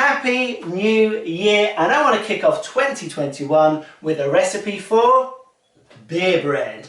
Happy New Year, and I want to kick off 2021 with a recipe for beer bread.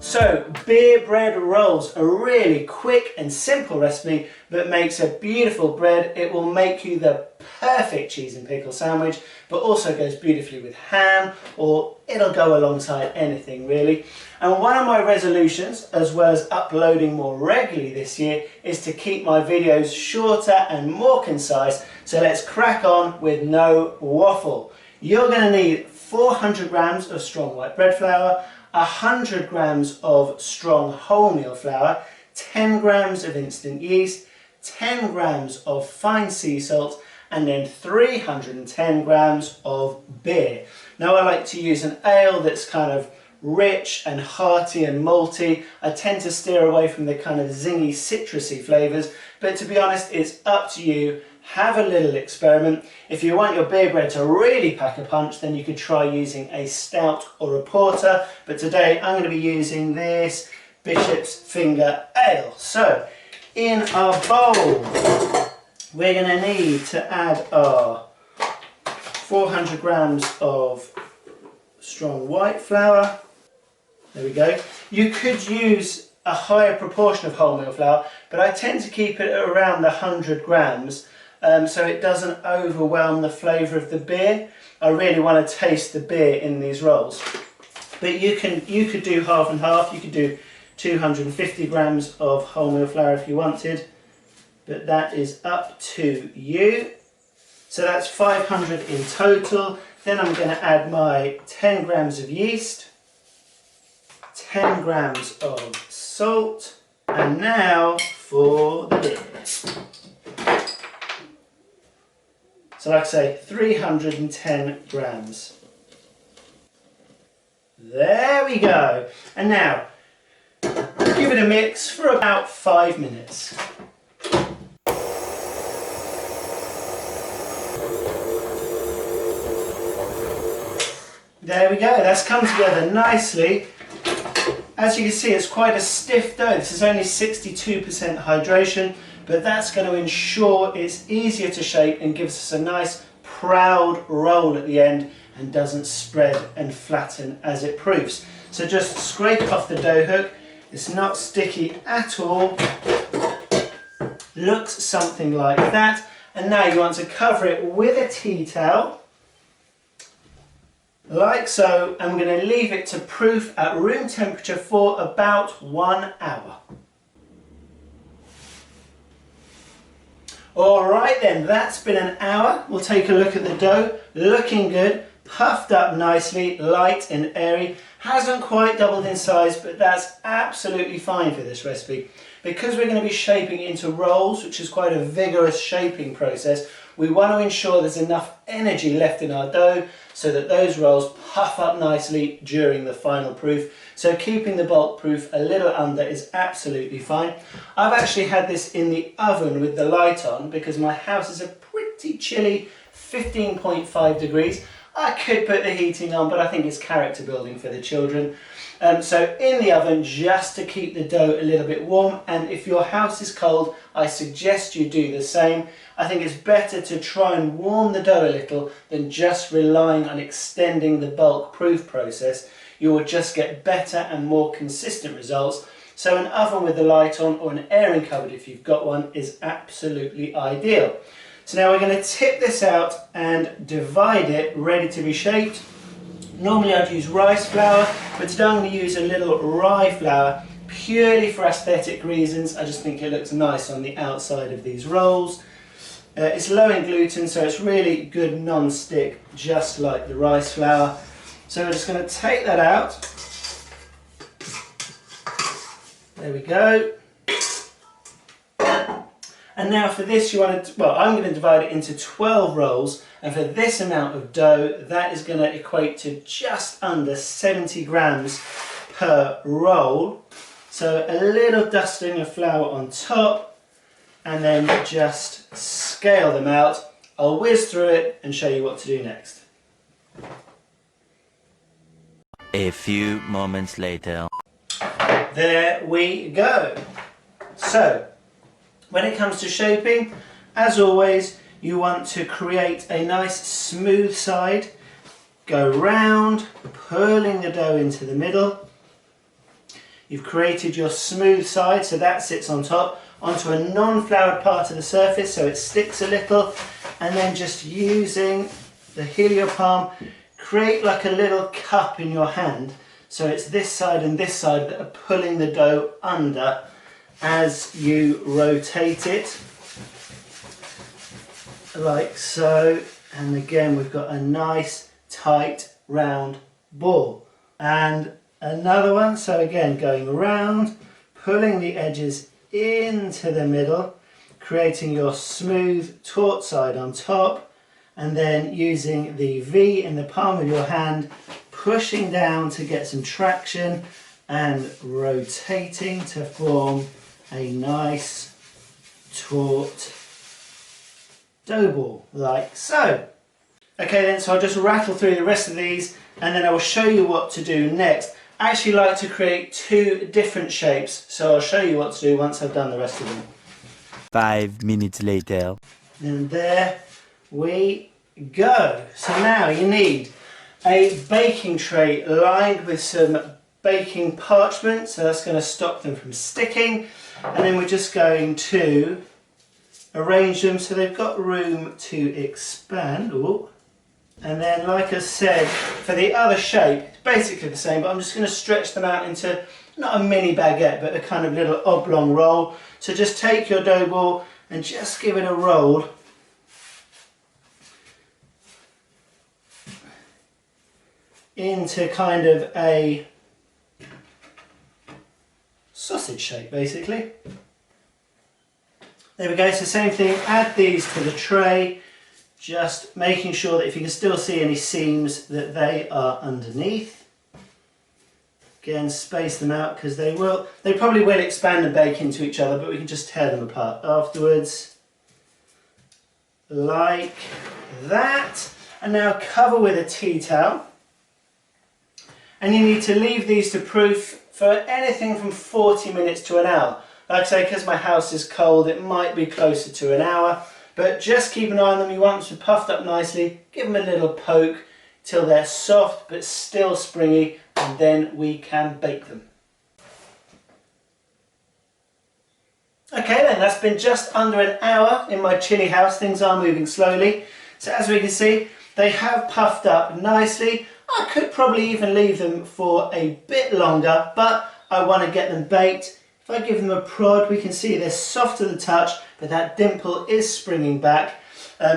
So, beer bread rolls, a really quick and simple recipe that makes a beautiful bread. It will make you the perfect cheese and pickle sandwich, but also goes beautifully with ham, or it'll go alongside anything really. And one of my resolutions, as well as uploading more regularly this year, is to keep my videos shorter and more concise. So let's crack on with no waffle. You're going to need 400 grams of strong white bread flour, 100 grams of strong wholemeal flour, 10 grams of instant yeast, 10 grams of fine sea salt, and then 310 grams of beer. Now I like to use an ale that's kind of rich and hearty and malty. I tend to steer away from the kind of zingy citrusy flavours, but to be honest, it's up to you. Have a little experiment. If you want your beer bread to really pack a punch, then you could try using a stout or a porter, but today I'm going to be using this Bishop's Finger Ale. So in our bowl we're going to need to add our 400 grams of strong white flour. There we go. You could use a higher proportion of wholemeal flour, but I tend to keep it at around 100 grams. So it doesn't overwhelm the flavour of the beer. I really want to taste the beer in these rolls. But you could do half and half. You could do 250 grams of wholemeal flour if you wanted, but that is up to you. So that's 500 in total. Then I'm going to add my 10 grams of yeast, 10 grams of salt, and now for the beer. So like I say, 310 grams. There we go. And now, give it a mix for about 5 minutes. There we go, that's come together nicely. As you can see, it's quite a stiff dough. This is only 62% hydration, but that's going to ensure it's easier to shape and gives us a nice proud roll at the end and doesn't spread and flatten as it proofs. So just scrape it off the dough hook. It's not sticky at all. Looks something like that. And now you want to cover it with a tea towel, like so. I'm going to leave it to proof at room temperature for about 1 hour. Alright then, that's been an hour. We'll take a look at the dough. Looking good, puffed up nicely, light and airy. Hasn't quite doubled in size, but that's absolutely fine for this recipe. Because we're going to be shaping it into rolls, which is quite a vigorous shaping process, we want to ensure there's enough energy left in our dough so that those rolls puff up nicely during the final proof. So keeping the bulk proof a little under is absolutely fine. I've actually had this in the oven with the light on because my house is a pretty chilly 15.5 degrees. I could put the heating on, but I think it's character building for the children. So in the oven, just to keep the dough a little bit warm, and if your house is cold, I suggest you do the same. I think it's better to try and warm the dough a little than just relying on extending the bulk proof process. You will just get better and more consistent results. So an oven with the light on, or an airing cupboard if you've got one, is absolutely ideal. So now we're going to tip this out and divide it, ready to be shaped. Normally I'd use rice flour, but today I'm going to use a little rye flour purely for aesthetic reasons. I just think it looks nice on the outside of these rolls. It's low in gluten, so it's really good non-stick, just like the rice flour. So we're just going to take that out. There we go. And now for this, you want to, well, I'm going to divide it into 12 rolls, and for this amount of dough, that is going to equate to just under 70 grams per roll. So a little dusting of flour on top, and then just scale them out. I'll whiz through it and show you what to do next. A few moments later. There we go. So, when it comes to shaping, as always, you want to create a nice smooth side. Go round, pulling the dough into the middle. You've created your smooth side, so that sits on top, onto a non-floured part of the surface so it sticks a little, and then just using the heel of your palm, create like a little cup in your hand, so it's this side and this side that are pulling the dough under as you rotate it, like so. And again, we've got a nice tight round ball. And another one, so again going around, pulling the edges into the middle, creating your smooth taut side on top, and then using the V in the palm of your hand, pushing down to get some traction and rotating to form a nice taut dough ball, like so. Okay then, so I'll just rattle through the rest of these and then I will show you what to do next. I actually like to create two different shapes, so I'll show you what to do once I've done the rest of them. 5 minutes later. And there we go. So now you need a baking tray lined with some baking parchment, so that's going to stop them from sticking. And then we're just going to arrange them so they've got room to expand. Ooh. And then, like I said, for the other shape, it's basically the same, but I'm just going to stretch them out into not a mini baguette, but a kind of little oblong roll. So just take your dough ball and just give it a roll. Into kind of a sausage shape, basically. There we go, so same thing, add these to the tray, just making sure that if you can still see any seams that they are underneath. Again, space them out because they probably will expand and bake into each other, but we can just tear them apart afterwards. Like that. And now cover with a tea towel. And you need to leave these to proof for anything from 40 minutes to an hour. Like I say, because my house is cold, it might be closer to an hour, but just keep an eye on them. You want them to puffed up nicely, give them a little poke till they're soft but still springy, and then we can bake them. Okay then, that's been just under an hour in my chilli house. Things are moving slowly. So as we can see, they have puffed up nicely. I could probably even leave them for a bit longer, but I want to get them baked. If I give them a prod, we can see they're soft to the touch, but that dimple is springing back.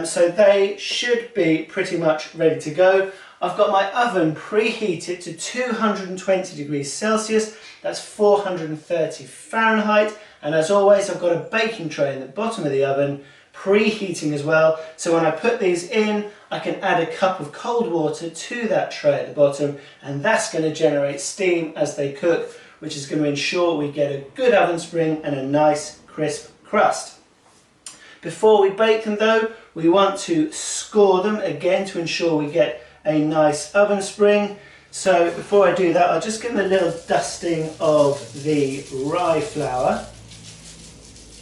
So they should be pretty much ready to go. I've got my oven preheated to 220 degrees Celsius, that's 430 Fahrenheit. And as always, I've got a baking tray in the bottom of the oven, preheating as well. So when I put these in, I can add a cup of cold water to that tray at the bottom, and that's going to generate steam as they cook, which is going to ensure we get a good oven spring and a nice crisp crust. Before we bake them though, we want to score them again to ensure we get a nice oven spring. So before I do that, I'll just give them a little dusting of the rye flour,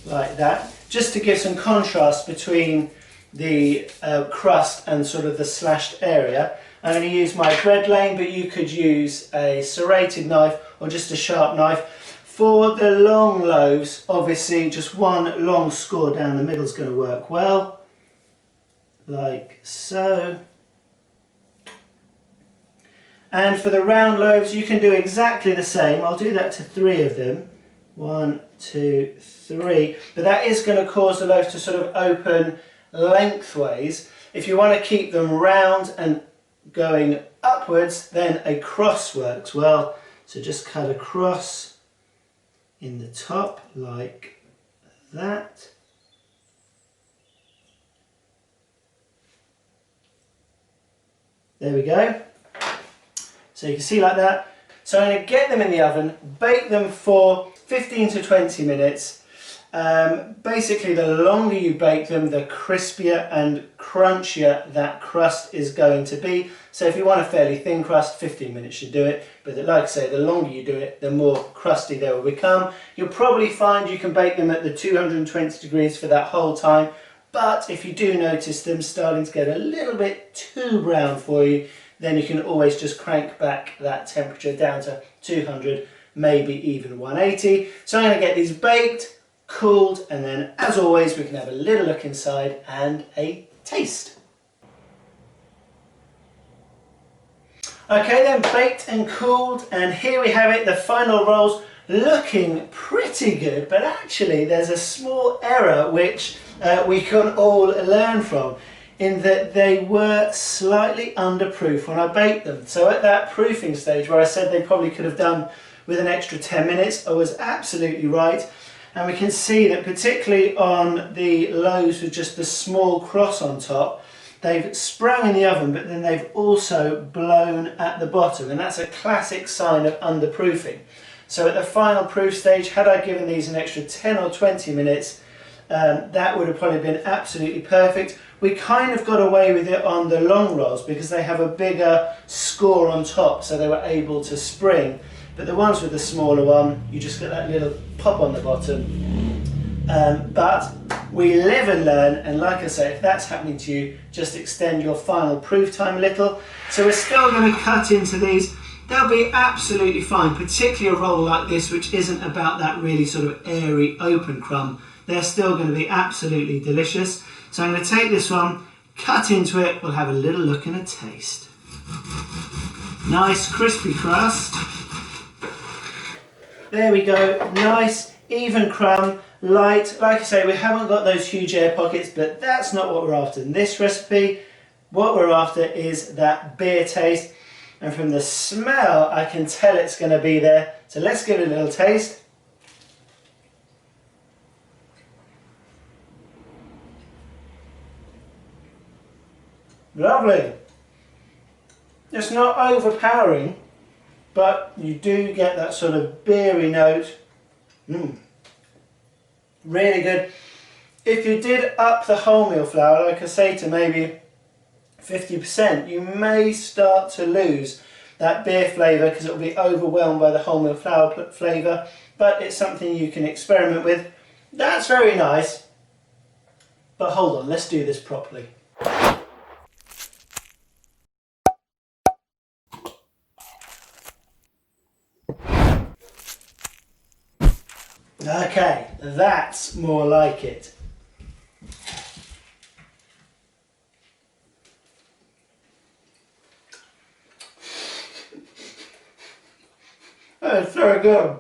like that, just to give some contrast between the crust and sort of the slashed area. I'm going to use my bread lane, but you could use a serrated knife or just a sharp knife. For the long loaves, obviously just one long score down the middle is going to work well, like so. And for the round loaves, you can do exactly the same. I'll do that to 3 of them. 1, 2, 3. But that is going to cause the loaf to sort of open lengthways. If you want to keep them round and going upwards, then a cross works well. So just cut across in the top like that. There we go. So you can see like that. So I'm going to get them in the oven, bake them for 15 to 20 minutes. Basically, the longer you bake them, the crispier and crunchier that crust is going to be. So if you want a fairly thin crust, 15 minutes should do it. But like I say, the longer you do it, the more crusty they will become. You'll probably find you can bake them at the 220 degrees for that whole time. But if you do notice them starting to get a little bit too brown for you, then you can always just crank back that temperature down to 200, maybe even 180. So I'm going to get these baked, cooled, and then as always we can have a little look inside and a taste. Okay then, baked and cooled, and here we have it, the final rolls, looking pretty good, but actually there's a small error which we can all learn from, in that they were slightly underproof when I baked them. So at that proofing stage where I said they probably could have done with an extra 10 minutes, I was absolutely right. And we can see that particularly on the loaves with just the small cross on top, they've sprung in the oven, but then they've also blown at the bottom, and that's a classic sign of underproofing. So at the final proof stage, had I given these an extra 10 or 20 minutes, that would have probably been absolutely perfect. We kind of got away with it on the long rolls because they have a bigger score on top, so they were able to spring. But the ones with the smaller one, you just get that little pop on the bottom. But we live and learn, and like I say, if that's happening to you, just extend your final proof time a little. So we're still going to cut into these. They'll be absolutely fine, particularly a roll like this, which isn't about that really sort of airy open crumb. They're still going to be absolutely delicious. So I'm going to take this one, cut into it, we'll have a little look and a taste. Nice crispy crust. There we go, nice even crumb, light. Like I say, we haven't got those huge air pockets, but that's not what we're after in this recipe. What we're after is that beer taste, and from the smell I can tell it's going to be there. So let's give it a little taste. Lovely. It's not overpowering, but you do get that sort of beery note. Really good. If you did up the wholemeal flour, like I say, to maybe 50%, you may start to lose that beer flavour because it will be overwhelmed by the wholemeal flour flavour, but it's something you can experiment with. That's very nice, but hold on, let's do this properly. Okay, that's more like it. That's very good.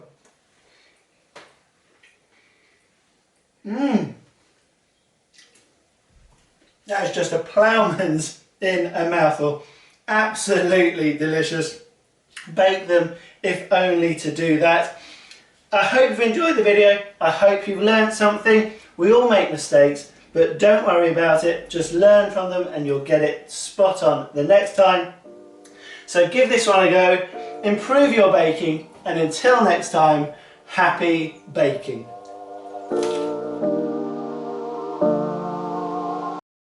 That's just a ploughman's in a mouthful. Absolutely delicious. Bake them if only to do that. I hope you've enjoyed the video. I hope you've learned something. We all make mistakes, but don't worry about it. Just learn from them and you'll get it spot on the next time. So give this one a go, improve your baking, and until next time, happy baking.